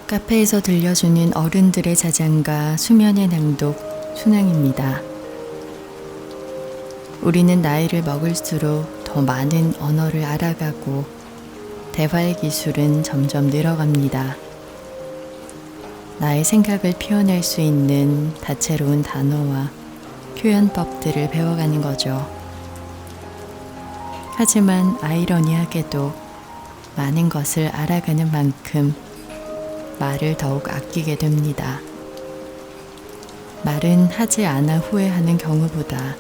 카페에서 들려주는 어른들의 자장가 수면의 낭독 순항입니다. 우리는 나이를 먹을수록 더 많은 언어를 알아가고 대화의 기술은 점점 늘어갑니다. 나의 생각을 표현할 수 있는 다채로운 단어와 표현법들을 배워가는 거죠. 하지만 아이러니하게도 많은 것을 알아가는 만큼 말을 더욱 아끼게 됩니다. 말은 하지 않아 후회하는 경우보다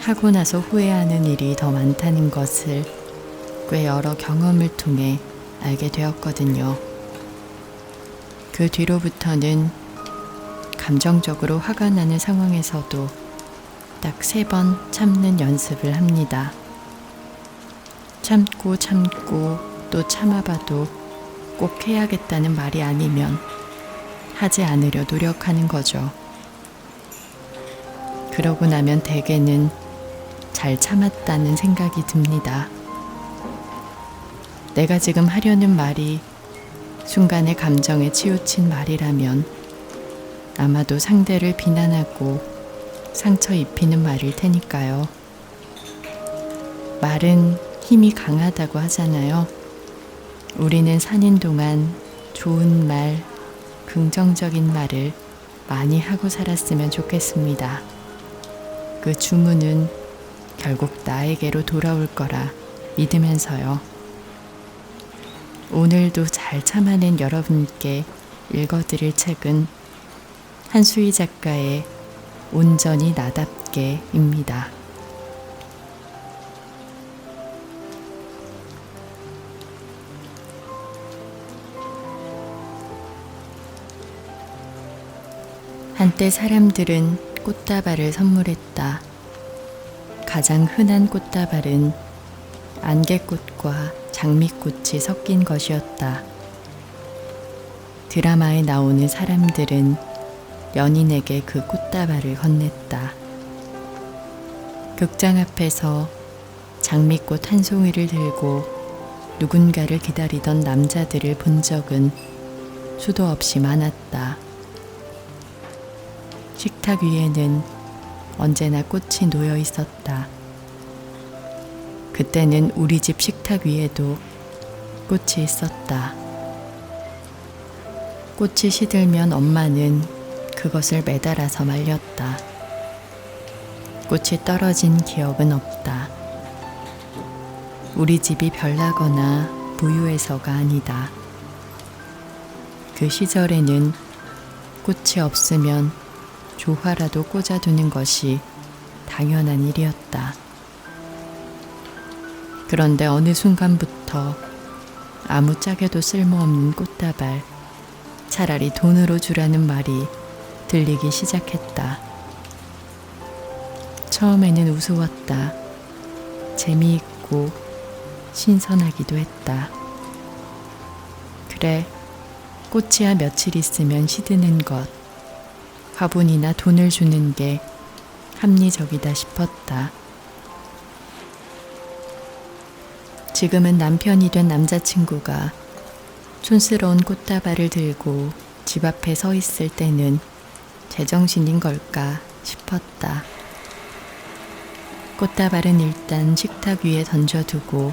하고 나서 후회하는 일이 더 많다는 것을 꽤 여러 경험을 통해 알게 되었거든요. 그 뒤로부터는 감정적으로 화가 나는 상황에서도 딱 3번 참는 연습을 합니다. 참고 또 참아봐도 꼭 해야겠다는 말이 아니면 하지 않으려 노력하는 거죠. 그러고 나면 대개는 잘 참았다는 생각이 듭니다. 내가 지금 하려는 말이 순간의 감정에 치우친 말이라면 아마도 상대를 비난하고 상처 입히는 말일 테니까요. 말은 힘이 강하다고 하잖아요. 우리는 사는 동안 좋은 말, 긍정적인 말을 많이 하고 살았으면 좋겠습니다. 그 주문은 결국 나에게로 돌아올 거라 믿으면서요. 오늘도 잘 참아낸 여러분께 읽어드릴 책은 한수희 작가의 온전히 나답게입니다. 한때 사람들은 꽃다발을 선물했다. 가장 흔한 꽃다발은 안개꽃과 장미꽃이 섞인 것이었다. 드라마에 나오는 사람들은 연인에게 그 꽃다발을 건넸다. 극장 앞에서 장미꽃 한 송이를 들고 누군가를 기다리던 남자들을 본 적은 수도 없이 많았다. 식탁 위에는 언제나 꽃이 놓여 있었다. 그때는 우리 집 식탁 위에도 꽃이 있었다. 꽃이 시들면 엄마는 그것을 매달아서 말렸다. 꽃이 떨어진 기억은 없다. 우리 집이 별나거나 부유해서가 아니다. 그 시절에는 꽃이 없으면 조화라도 꽂아두는 것이 당연한 일이었다. 그런데 어느 순간부터 아무짝에도 쓸모없는 꽃다발, 차라리 돈으로 주라는 말이 들리기 시작했다. 처음에는 우스웠다. 재미있고 신선하기도 했다. 그래, 꽃이야 며칠 있으면 시드는 것. 화분이나 돈을 주는 게 합리적이다 싶었다. 지금은 남편이 된 남자친구가 촌스러운 꽃다발을 들고 집 앞에 서 있을 때는 제정신인 걸까 싶었다. 꽃다발은 일단 식탁 위에 던져두고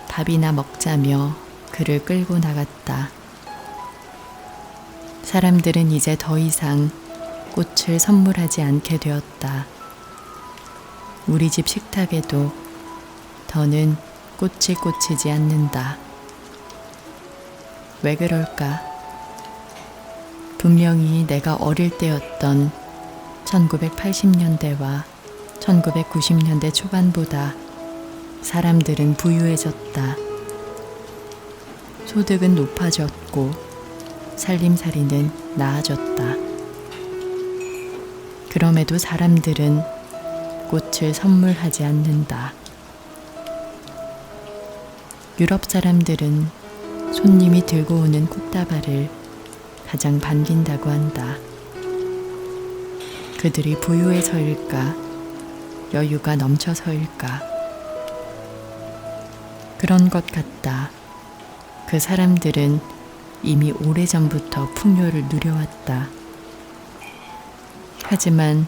밥이나 먹자며 그를 끌고 나갔다. 사람들은 이제 더 이상 꽃을 선물하지 않게 되었다. 우리 집 식탁에도 더는 꽃이 꽂히지 않는다. 왜 그럴까? 분명히 내가 어릴 때였던 1980년대와 1990년대 초반보다 사람들은 부유해졌다. 소득은 높아졌고 살림살이는 나아졌다. 그럼에도 사람들은 꽃을 선물하지 않는다. 유럽 사람들은 손님이 들고 오는 꽃다발을 가장 반긴다고 한다. 그들이 부유해서일까? 여유가 넘쳐서일까? 그런 것 같다. 그 사람들은 이미 오래전부터 풍요를 누려왔다. 하지만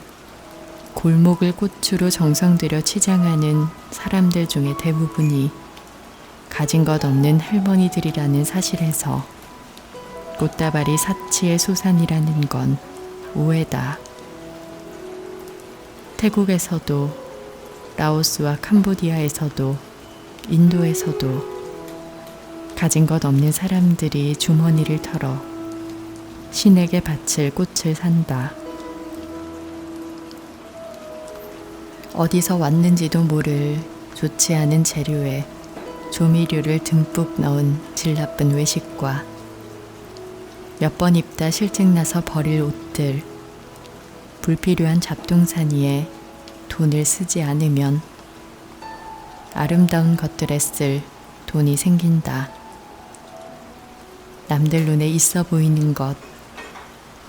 골목을 꽃으로 정성 들여 치장하는 사람들 중에 대부분이 가진 것 없는 할머니들이라는 사실에서 꽃다발이 사치의 소산이라는 건 오해다. 태국에서도, 라오스와 캄보디아에서도, 인도에서도 가진 것 없는 사람들이 주머니를 털어 신에게 바칠 꽃을 산다. 어디서 왔는지도 모를 좋지 않은 재료에 조미료를 듬뿍 넣은 질 나쁜 외식과 몇 번 입다 실증나서 버릴 옷들, 불필요한 잡동사니에 돈을 쓰지 않으면 아름다운 것들에 쓸 돈이 생긴다. 남들 눈에 있어 보이는 것,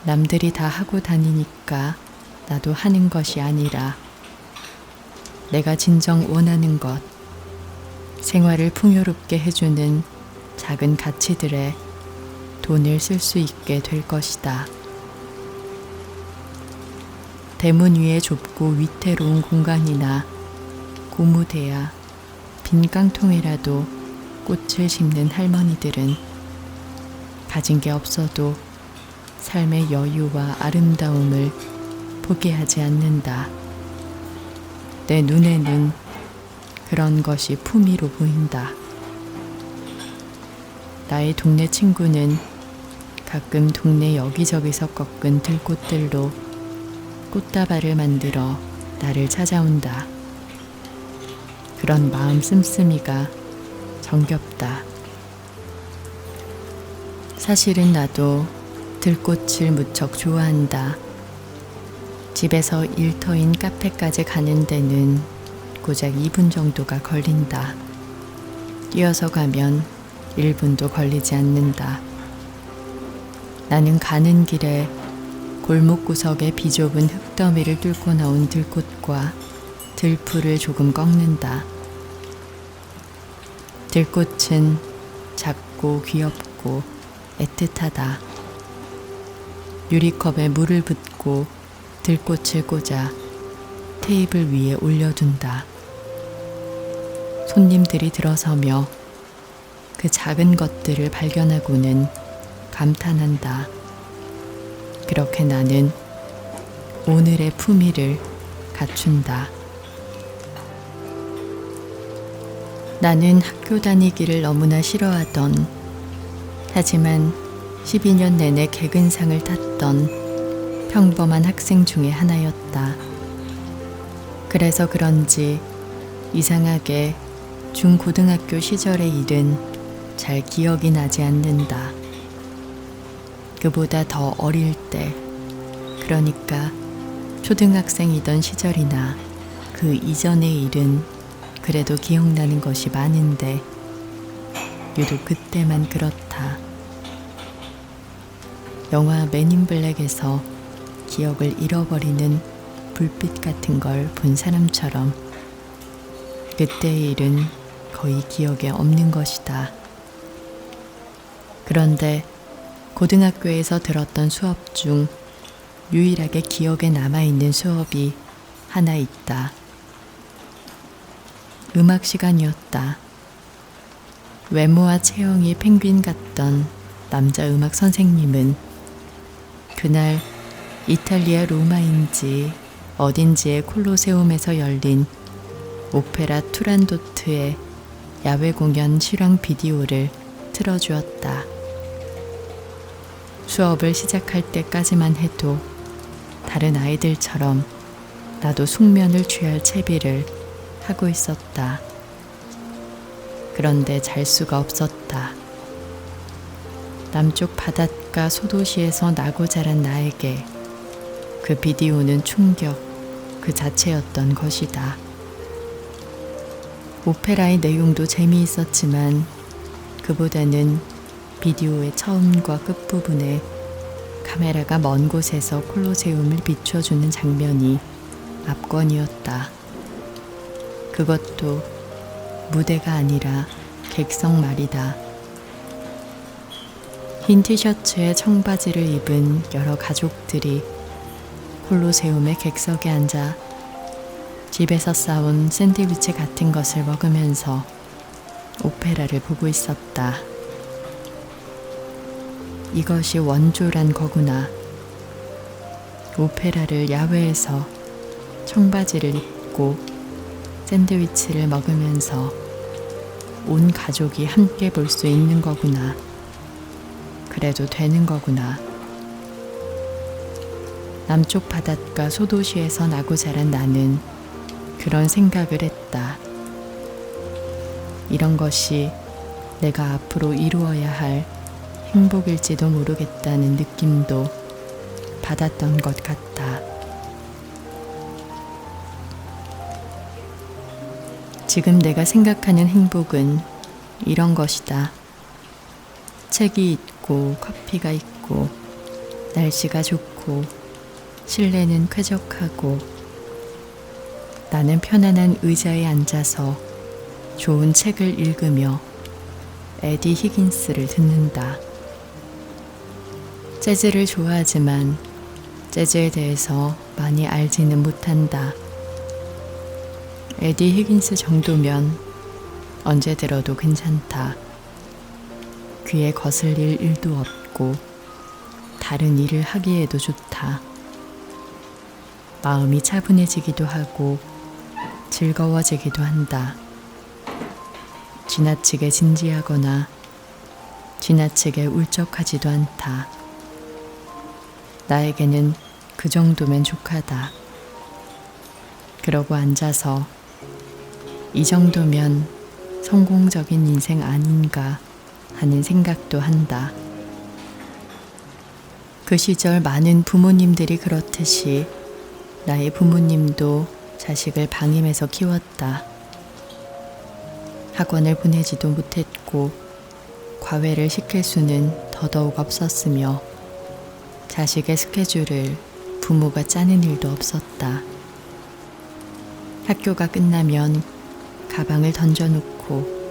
남들이 다 하고 다니니까 나도 하는 것이 아니라 내가 진정 원하는 것, 생활을 풍요롭게 해주는 작은 가치들에 돈을 쓸 수 있게 될 것이다. 대문 위에 좁고 위태로운 공간이나 고무대야 빈 깡통이라도 꽃을 심는 할머니들은 가진 게 없어도 삶의 여유와 아름다움을 포기하지 않는다. 내 눈에는 그런 것이 품위로 보인다. 나의 동네 친구는 가끔 동네 여기저기서 꺾은 들꽃들로 꽃다발을 만들어 나를 찾아온다. 그런 마음 씀씀이가 정겹다. 사실은 나도 들꽃을 무척 좋아한다. 집에서 일터인 카페까지 가는 데는 고작 2분 정도가 걸린다. 뛰어서 가면 1분도 걸리지 않는다. 나는 가는 길에 골목 구석에 비좁은 흙더미를 뚫고 나온 들꽃과 들풀을 조금 꺾는다. 들꽃은 작고 귀엽고 애틋하다. 유리컵에 물을 붓고 들꽃을 꽂아 테이블 위에 올려둔다. 손님들이 들어서며 그 작은 것들을 발견하고는 감탄한다. 그렇게 나는 오늘의 품위를 갖춘다. 나는 학교 다니기를 너무나 싫어하던, 하지만 12년 내내 개근상을 탔던 평범한 학생 중에 하나였다. 그래서 그런지 이상하게 중고등학교 시절의 일은 잘 기억이 나지 않는다. 그보다 더 어릴 때, 그러니까 초등학생이던 시절이나 그 이전의 일은 그래도 기억나는 것이 많은데 유독 그때만 그렇다. 영화 맨인 블랙에서 기억을 잃어버리는 불빛 같은 걸 본 사람처럼 그때의 일은 거의 기억에 없는 것이다. 그런데 고등학교에서 들었던 수업 중 유일하게 기억에 남아있는 수업이 하나 있다. 음악 시간이었다. 외모와 체형이 펭귄 같던 남자 음악 선생님은 그날 이탈리아 로마인지 어딘지의 콜로세움에서 열린 오페라 투란도트의 야외 공연 실황 비디오를 틀어주었다. 수업을 시작할 때까지만 해도 다른 아이들처럼 나도 숙면을 취할 채비를 하고 있었다. 그런데 잘 수가 없었다. 남쪽 바닷가 소도시에서 나고 자란 나에게 그 비디오는 충격 그 자체였던 것이다. 오페라의 내용도 재미있었지만 그보다는 비디오의 처음과 끝부분에 카메라가 먼 곳에서 콜로세움을 비춰주는 장면이 압권이었다. 그것도 무대가 아니라 객석 말이다. 흰 티셔츠에 청바지를 입은 여러 가족들이 콜로세움의 객석에 앉아 집에서 싸온 샌드위치 같은 것을 먹으면서 오페라를 보고 있었다. 이것이 원조란 거구나. 오페라를 야외에서 청바지를 입고 샌드위치를 먹으면서 온 가족이 함께 볼 수 있는 거구나. 그래도 되는 거구나. 남쪽 바닷가 소도시에서 나고 자란 나는 그런 생각을 했다. 이런 것이 내가 앞으로 이루어야 할 행복일지도 모르겠다는 느낌도 받았던 것 같다. 지금 내가 생각하는 행복은 이런 것이다. 책이 있고 커피가 있고 날씨가 좋고 실내는 쾌적하고 나는 편안한 의자에 앉아서 좋은 책을 읽으며 에디 히긴스를 듣는다. 재즈를 좋아하지만 재즈에 대해서 많이 알지는 못한다. 에디 히긴스 정도면 언제 들어도 괜찮다. 귀에 거슬릴 일도 없고 다른 일을 하기에도 좋다. 마음이 차분해지기도 하고 즐거워지기도 한다. 지나치게 진지하거나 지나치게 울적하지도 않다. 나에게는 그 정도면 족하다. 그러고 앉아서 이 정도면 성공적인 인생 아닌가 하는 생각도 한다. 그 시절 많은 부모님들이 그렇듯이 나의 부모님도 자식을 방임해서 키웠다. 학원을 보내지도 못했고 과외를 시킬 수는 더더욱 없었으며 자식의 스케줄을 부모가 짜는 일도 없었다. 학교가 끝나면 가방을 던져놓고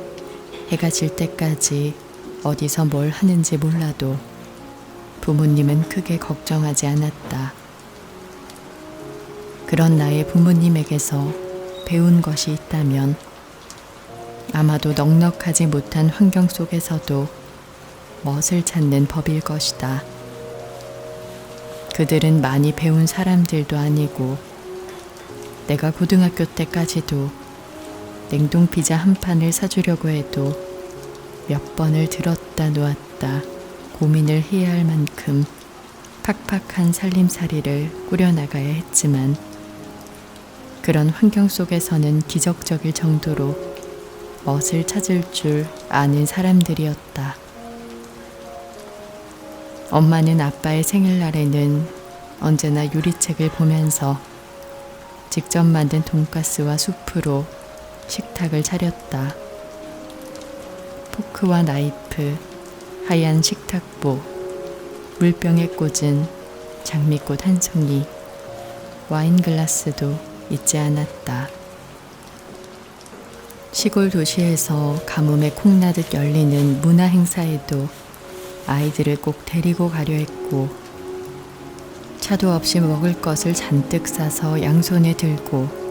해가 질 때까지 어디서 뭘 하는지 몰라도 부모님은 크게 걱정하지 않았다. 그런 나의 부모님에게서 배운 것이 있다면 아마도 넉넉하지 못한 환경 속에서도 멋을 찾는 법일 것이다. 그들은 많이 배운 사람들도 아니고 내가 고등학교 때까지도 냉동 피자 한 판을 사주려고 해도 몇 번을 들었다 놓았다 고민을 해야 할 만큼 팍팍한 살림살이를 꾸려나가야 했지만 그런 환경 속에서는 기적적일 정도로 멋을 찾을 줄 아는 사람들이었다. 엄마는 아빠의 생일날에는 언제나 요리책을 보면서 직접 만든 돈가스와 수프로 식탁을 차렸다. 포크와 나이프, 하얀 식탁보, 물병에 꽂은 장미꽃 한 송이, 와인 글라스도 잊지 않았다. 시골 도시에서 가뭄에 콩나듯 열리는 문화 행사에도 아이들을 꼭 데리고 가려 했고 차도 없이 먹을 것을 잔뜩 싸서 양손에 들고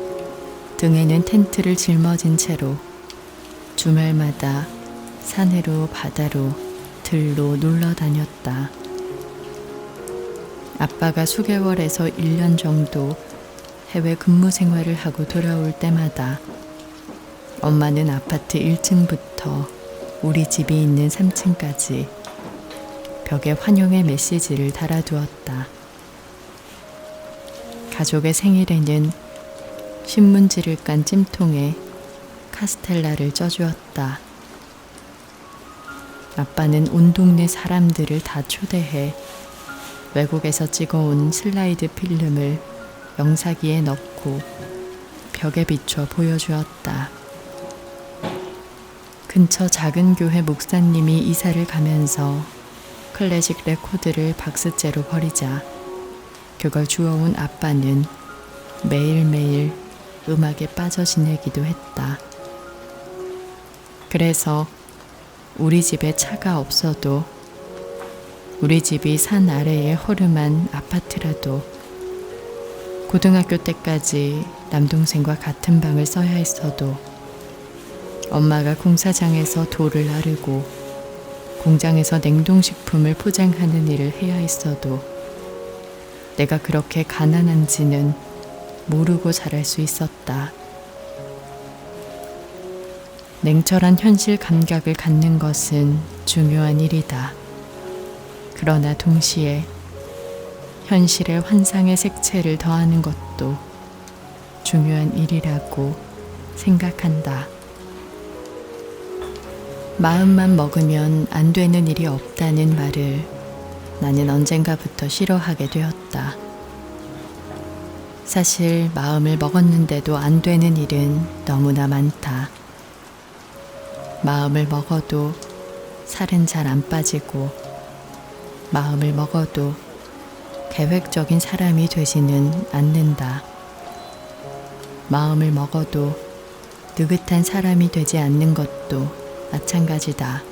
등에는 텐트를 짊어진 채로 주말마다 산으로 바다로 들로 놀러 다녔다. 아빠가 수개월에서 1년 정도 해외 근무 생활을 하고 돌아올 때마다 엄마는 아파트 1층부터 우리 집이 있는 3층까지 벽에 환영의 메시지를 달아두었다. 가족의 생일에는 신문지를 깐 찜통에 카스텔라를 쪄주었다. 아빠는 온 동네 사람들을 다 초대해 외국에서 찍어온 슬라이드 필름을 영사기에 넣고 벽에 비춰 보여주었다. 근처 작은 교회 목사님이 이사를 가면서 클래식 레코드를 박스째로 버리자 그걸 주워온 아빠는 매일매일 음악에 빠져 지내기도 했다. 그래서 우리 집에 차가 없어도 우리 집이 산 아래에 허름한 아파트라도 고등학교 때까지 남동생과 같은 방을 써야 했어도 엄마가 공사장에서 돌을 나르고 공장에서 냉동식품을 포장하는 일을 해야 했어도 내가 그렇게 가난한지는 모르고 자랄 수 있었다. 냉철한 현실 감각을 갖는 것은 중요한 일이다. 그러나 동시에 현실에 환상의 색채를 더하는 것도 중요한 일이라고 생각한다. 마음만 먹으면 안 되는 일이 없다는 말을 나는 언젠가부터 싫어하게 되었다. 사실 마음을 먹었는데도 안 되는 일은 너무나 많다. 마음을 먹어도 살은 잘 안 빠지고 마음을 먹어도 계획적인 사람이 되지는 않는다. 마음을 먹어도 느긋한 사람이 되지 않는 것도 마찬가지다.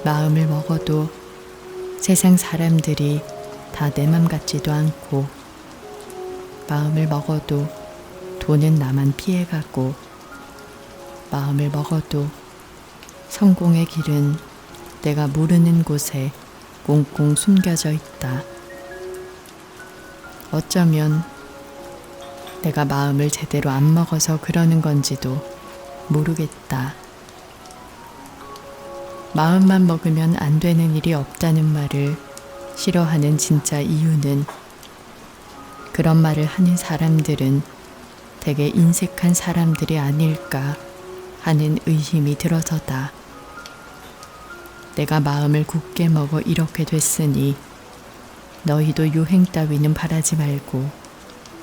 마음을 먹어도 세상 사람들이 다 내 맘 같지도 않고 마음을 먹어도 돈은 나만 피해가고 마음을 먹어도 성공의 길은 내가 모르는 곳에 꽁꽁 숨겨져 있다. 어쩌면 내가 마음을 제대로 안 먹어서 그러는 건지도 모르겠다. 마음만 먹으면 안 되는 일이 없다는 말을 싫어하는 진짜 이유는 그런 말을 하는 사람들은 되게 인색한 사람들이 아닐까 하는 의심이 들어서다. 내가 마음을 굳게 먹어 이렇게 됐으니 너희도 유행 따위는 바라지 말고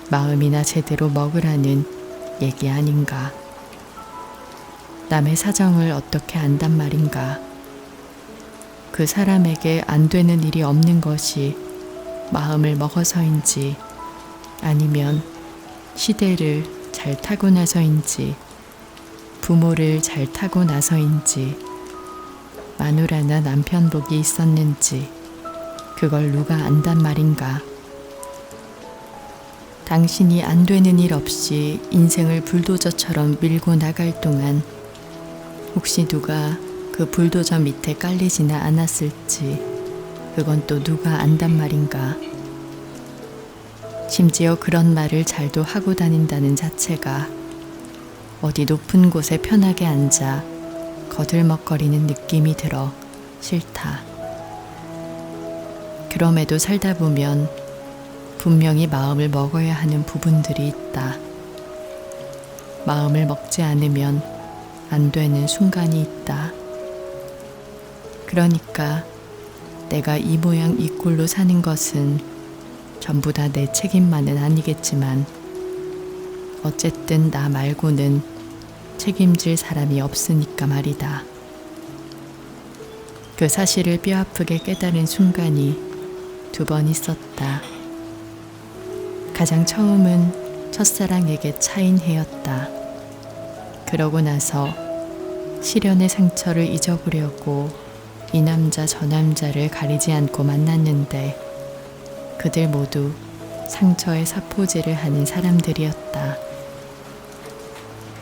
마음이나 제대로 먹으라는 얘기 아닌가. 남의 사정을 어떻게 안단 말인가. 그 사람에게 안 되는 일이 없는 것이 마음을 먹어서인지 아니면 시대를 잘 타고 나서인지 부모를 잘 타고 나서인지 마누라나 남편 복이 있었는지 그걸 누가 안단 말인가. 당신이 안 되는 일 없이 인생을 불도저처럼 밀고 나갈 동안 혹시 누가 그 불도저 밑에 깔리지나 않았을지 그건 또 누가 안단 말인가. 심지어 그런 말을 잘도 하고 다닌다는 자체가 어디 높은 곳에 편하게 앉아 거들먹거리는 느낌이 들어 싫다. 그럼에도 살다 보면 분명히 마음을 먹어야 하는 부분들이 있다. 마음을 먹지 않으면 안 되는 순간이 있다. 그러니까 내가 이 모양 이 꼴로 사는 것은 전부 다 내 책임만은 아니겠지만 어쨌든 나 말고는 책임질 사람이 없으니까 말이다. 그 사실을 뼈아프게 깨달은 순간이 2번 있었다. 가장 처음은 첫사랑에게 차인 해였다. 그러고 나서 시련의 상처를 잊어보려고 이 남자 저 남자를 가리지 않고 만났는데 그들 모두 상처에 사포질을 하는 사람들이었다.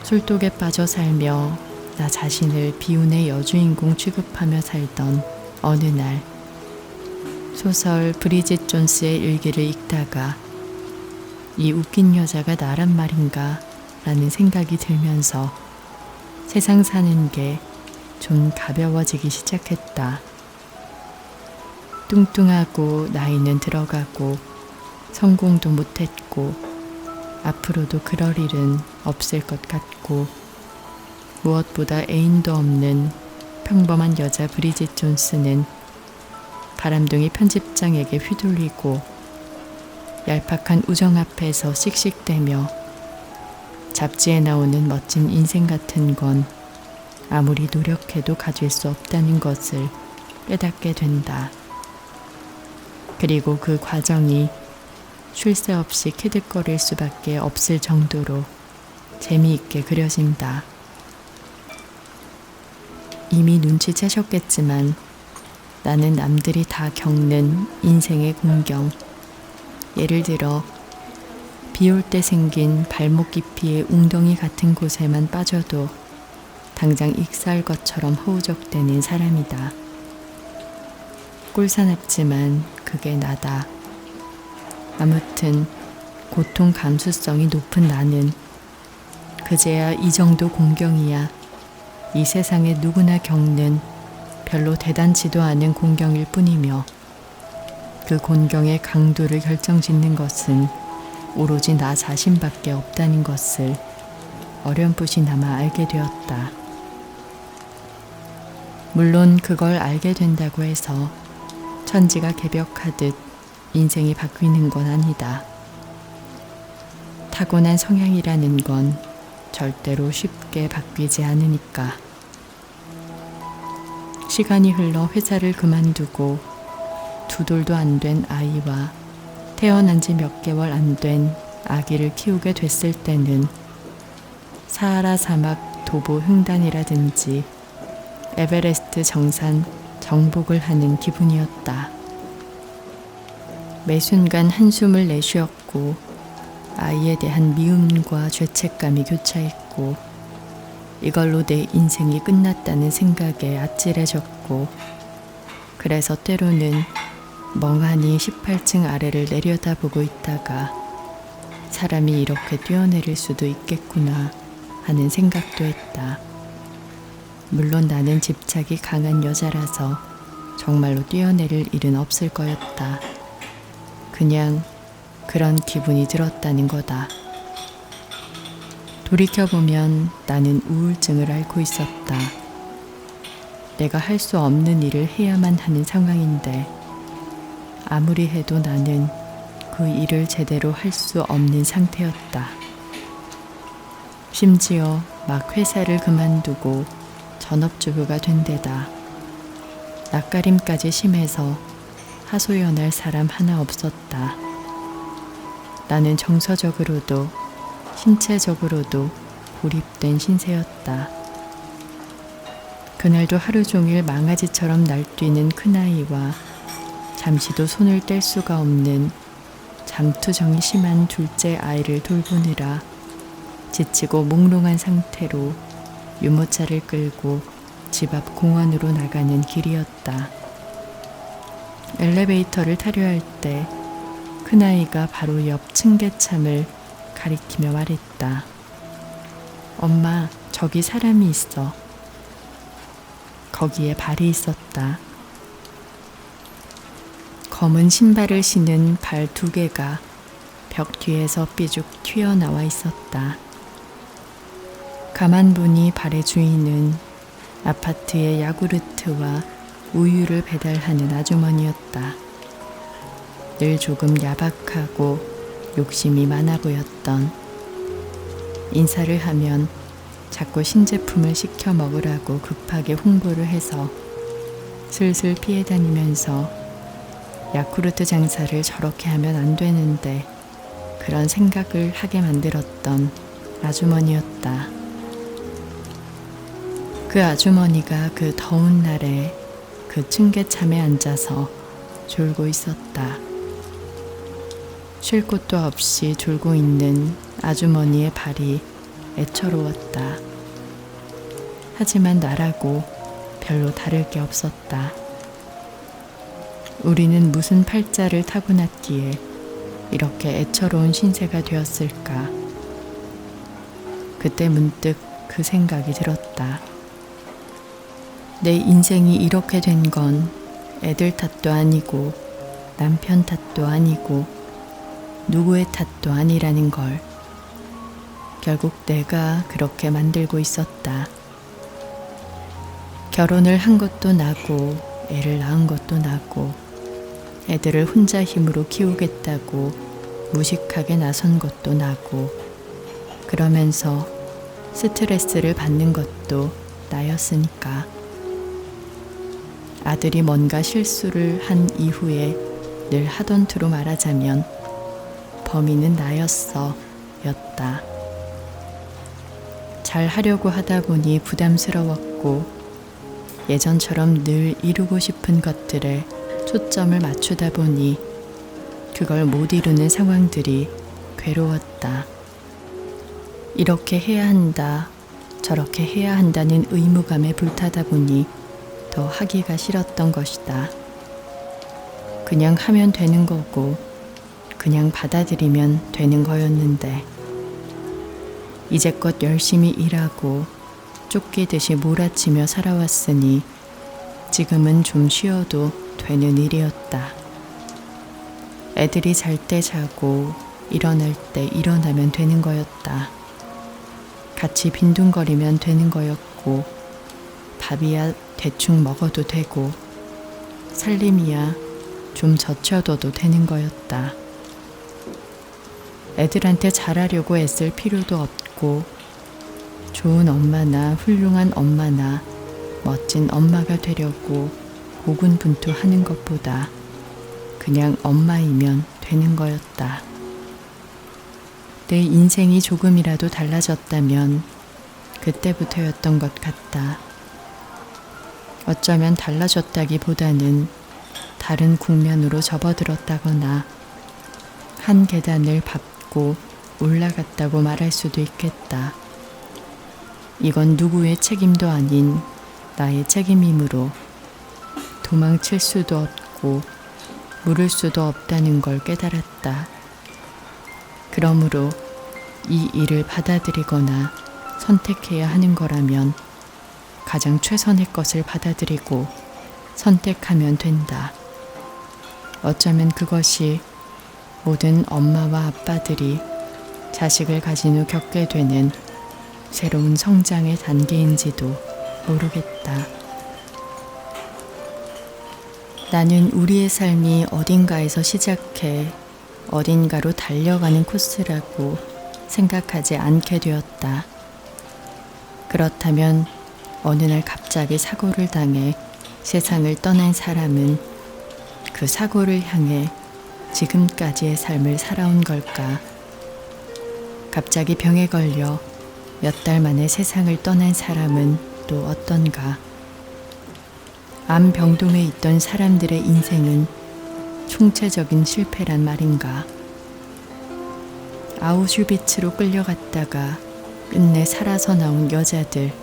술독에 빠져 살며 나 자신을 비운의 여주인공 취급하며 살던 어느 날 소설 브리짓 존스의 일기를 읽다가 이 웃긴 여자가 나란 말인가 라는 생각이 들면서 세상 사는 게 좀 가벼워지기 시작했다. 뚱뚱하고 나이는 들어가고 성공도 못했고 앞으로도 그럴 일은 없을 것 같고 무엇보다 애인도 없는 평범한 여자 브리짓 존스는 바람둥이 편집장에게 휘둘리고 얄팍한 우정 앞에서 씩씩대며 잡지에 나오는 멋진 인생 같은 건 아무리 노력해도 가질 수 없다는 것을 깨닫게 된다. 그리고 그 과정이 쉴 새 없이 키득거릴 수밖에 없을 정도로 재미있게 그려진다. 이미 눈치채셨겠지만 나는 남들이 다 겪는 인생의 공경, 예를 들어 비 올 때 생긴 발목 깊이의 웅덩이 같은 곳에만 빠져도 당장 익사할 것처럼 허우적대는 사람이다. 꼴사납지만 그게 나다. 아무튼 고통 감수성이 높은 나는 그제야 이 정도 공경이야 이 세상에 누구나 겪는 별로 대단치도 않은 공경일 뿐이며 그 공경의 강도를 결정짓는 것은 오로지 나 자신밖에 없다는 것을 어렴풋이나마 알게 되었다. 물론 그걸 알게 된다고 해서 천지가 개벽하듯 인생이 바뀌는 건 아니다. 타고난 성향이라는 건 절대로 쉽게 바뀌지 않으니까. 시간이 흘러 회사를 그만두고 두 돌도 안 된 아이와 태어난 지 몇 개월 안 된 아기를 키우게 됐을 때는 사하라 사막 도보 횡단이라든지 에베레스트 정산 정복을 하는 기분이었다. 매 순간 한숨을 내쉬었고 아이에 대한 미움과 죄책감이 교차했고 이걸로 내 인생이 끝났다는 생각에 아찔해졌고 그래서 때로는 멍하니 18층 아래를 내려다보고 있다가 사람이 이렇게 뛰어내릴 수도 있겠구나 하는 생각도 했다. 물론 나는 집착이 강한 여자라서 정말로 뛰어내릴 일은 없을 거였다. 그냥 그런 기분이 들었다는 거다. 돌이켜보면 나는 우울증을 앓고 있었다. 내가 할 수 없는 일을 해야만 하는 상황인데 아무리 해도 나는 그 일을 제대로 할 수 없는 상태였다. 심지어 막 회사를 그만두고 전업주부가 된 데다 낯가림까지 심해서 하소연할 사람 하나 없었다. 나는 정서적으로도 신체적으로도 고립된 신세였다. 그날도 하루 종일 망아지처럼 날뛰는 큰아이와 잠시도 손을 뗄 수가 없는 잠투정이 심한 둘째 아이를 돌보느라 지치고 몽롱한 상태로 유모차를 끌고 집 앞 공원으로 나가는 길이었다. 엘리베이터를 타려 할 때 큰아이가 바로 옆 층계참을 가리키며 말했다. 엄마, 저기 사람이 있어. 거기에 발이 있었다. 검은 신발을 신은 발 2개가 벽 뒤에서 삐죽 튀어나와 있었다. 가만 보니 발의 주인은 아파트의 야구르트와 우유를 배달하는 아주머니였다. 늘 조금 야박하고 욕심이 많아 보였던, 인사를 하면 자꾸 신제품을 시켜 먹으라고 급하게 홍보를 해서 슬슬 피해 다니면서 야쿠르트 장사를 저렇게 하면 안 되는데 그런 생각을 하게 만들었던 아주머니였다. 그 아주머니가 그 더운 날에 그 층계참에 앉아서 졸고 있었다. 쉴 곳도 없이 졸고 있는 아주머니의 발이 애처로웠다. 하지만 나라고 별로 다를 게 없었다. 우리는 무슨 팔자를 타고났기에 이렇게 애처로운 신세가 되었을까? 그때 문득 그 생각이 들었다. 내 인생이 이렇게 된 건 애들 탓도 아니고 남편 탓도 아니고 누구의 탓도 아니라는 걸 결국 내가 그렇게 만들고 있었다. 결혼을 한 것도 나고 애를 낳은 것도 나고 애들을 혼자 힘으로 키우겠다고 무식하게 나선 것도 나고 그러면서 스트레스를 받는 것도 나였으니까. 아들이 뭔가 실수를 한 이후에 늘 하던 투로 말하자면 범인은 나였어 였다. 잘 하려고 하다 보니 부담스러웠고 예전처럼 늘 이루고 싶은 것들에 초점을 맞추다 보니 그걸 못 이루는 상황들이 괴로웠다. 이렇게 해야 한다, 저렇게 해야 한다는 의무감에 불타다 보니 더 하기가 싫었던 것이다. 그냥 하면 되는 거고 그냥 받아들이면 되는 거였는데 이제껏 열심히 일하고 쫓기듯이 몰아치며 살아왔으니 지금은 좀 쉬어도 되는 일이었다. 애들이 잘 때 자고 일어날 때 일어나면 되는 거였다. 같이 빈둥거리면 되는 거였고 밥이야 대충 먹어도 되고 살림이야 좀 젖혀둬도 되는 거였다. 애들한테 잘하려고 애쓸 필요도 없고 좋은 엄마나 훌륭한 엄마나 멋진 엄마가 되려고 고군분투하는 것보다 그냥 엄마이면 되는 거였다. 내 인생이 조금이라도 달라졌다면 그때부터였던 것 같다. 어쩌면 달라졌다기보다는 다른 국면으로 접어들었다거나 한 계단을 밟고 올라갔다고 말할 수도 있겠다. 이건 누구의 책임도 아닌 나의 책임이므로 도망칠 수도 없고 물을 수도 없다는 걸 깨달았다. 그러므로 이 일을 받아들이거나 선택해야 하는 거라면 가장 최선의 것을 받아들이고 선택하면 된다. 어쩌면 그것이 모든 엄마와 아빠들이 자식을 가진 후 겪게 되는 새로운 성장의 단계인지도 모르겠다. 나는 우리의 삶이 어딘가에서 시작해 어딘가로 달려가는 코스라고 생각하지 않게 되었다. 그렇다면 어느 날 갑자기 사고를 당해 세상을 떠난 사람은 그 사고를 향해 지금까지의 삶을 살아온 걸까? 갑자기 병에 걸려 몇 달 만에 세상을 떠난 사람은 또 어떤가? 암 병동에 있던 사람들의 인생은 총체적인 실패란 말인가? 아우슈비츠로 끌려갔다가 끝내 살아서 나온 여자들,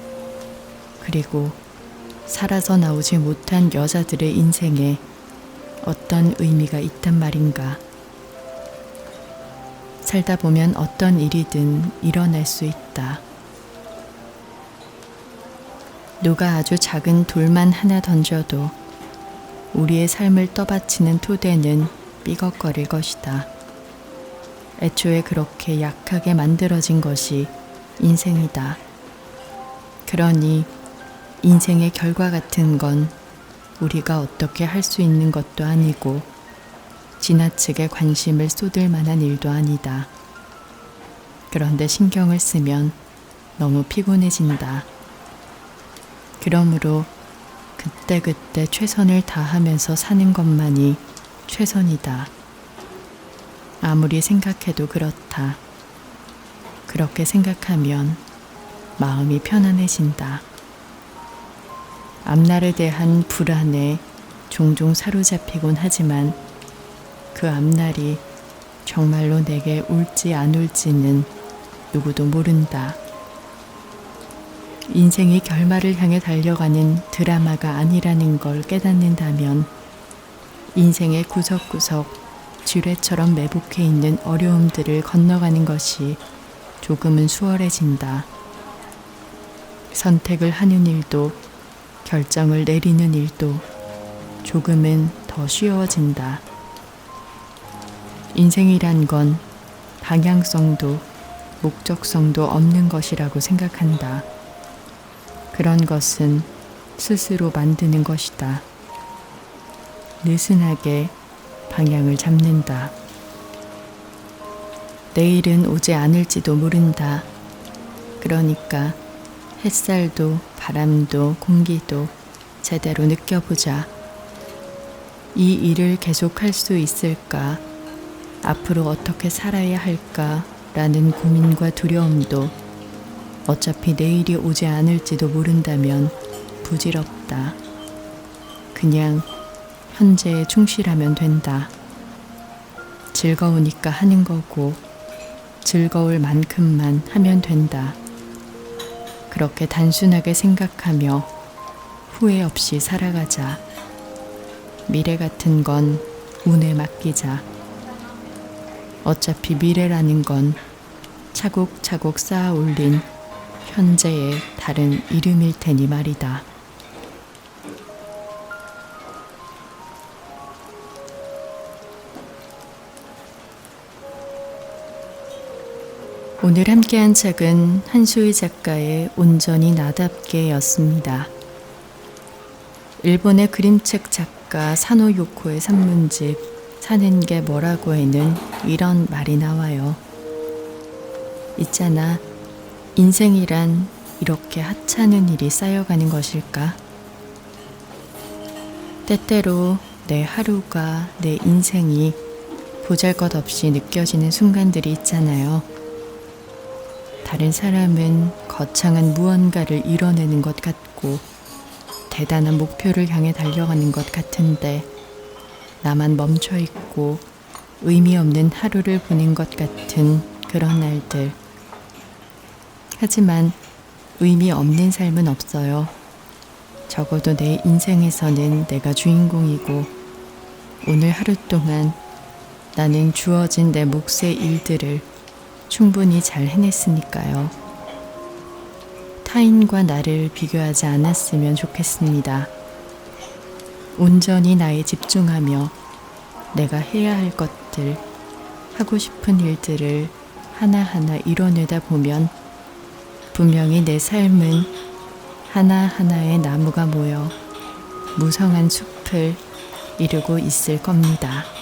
그리고 살아서 나오지 못한 여자들의 인생에 어떤 의미가 있단 말인가? 살다 보면 어떤 일이든 일어날 수 있다. 누가 아주 작은 돌만 하나 던져도 우리의 삶을 떠받치는 토대는 삐걱거릴 것이다. 애초에 그렇게 약하게 만들어진 것이 인생이다. 그러니 인생의 결과 같은 건 우리가 어떻게 할 수 있는 것도 아니고 지나치게 관심을 쏟을 만한 일도 아니다. 그런데 신경을 쓰면 너무 피곤해진다. 그러므로 그때그때 최선을 다하면서 사는 것만이 최선이다. 아무리 생각해도 그렇다. 그렇게 생각하면 마음이 편안해진다. 앞날에 대한 불안에 종종 사로잡히곤 하지만 그 앞날이 정말로 내게 올지 안 올지는 누구도 모른다. 인생이 결말을 향해 달려가는 드라마가 아니라는 걸 깨닫는다면 인생의 구석구석 쥐레처럼 매복해 있는 어려움들을 건너가는 것이 조금은 수월해진다. 선택을 하는 일도 결정을 내리는 일도 조금은 더 쉬워진다. 인생이란 건 방향성도 목적성도 없는 것이라고 생각한다. 그런 것은 스스로 만드는 것이다. 느슨하게 방향을 잡는다. 내일은 오지 않을지도 모른다. 그러니까 햇살도 바람도 공기도 제대로 느껴보자. 이 일을 계속할 수 있을까? 앞으로 어떻게 살아야 할까? 라는 고민과 두려움도 어차피 내일이 오지 않을지도 모른다면 부질없다. 없다. 그냥 현재에 충실하면 된다. 즐거우니까 하는 거고 즐거울 만큼만 하면 된다. 그렇게 단순하게 생각하며 후회 없이 살아가자. 미래 같은 건 운에 맡기자. 어차피 미래라는 건 차곡차곡 쌓아 올린 현재의 다른 이름일 테니 말이다. 오늘 함께한 책은 한수희 작가의 온전히 나답게였습니다. 일본의 그림책 작가 사노 요코의 산문집 사는 게 뭐라고에는 이런 말이 나와요. 있잖아, 인생이란 이렇게 하찮은 일이 쌓여가는 것일까? 때때로 내 하루가, 내 인생이 보잘것없이 느껴지는 순간들이 있잖아요. 다른 사람은 거창한 무언가를 이뤄내는 것 같고 대단한 목표를 향해 달려가는 것 같은데 나만 멈춰 있고 의미 없는 하루를 보낸 것 같은 그런 날들. 하지만 의미 없는 삶은 없어요. 적어도 내 인생에서는 내가 주인공이고 오늘 하루 동안 나는 주어진 내 몫의 일들을 충분히 잘 해냈으니까요. 타인과 나를 비교하지 않았으면 좋겠습니다. 온전히 나에 집중하며 내가 해야 할 것들, 하고 싶은 일들을 하나하나 이뤄내다 보면 분명히 내 삶은 하나하나의 나무가 모여 무성한 숲을 이루고 있을 겁니다.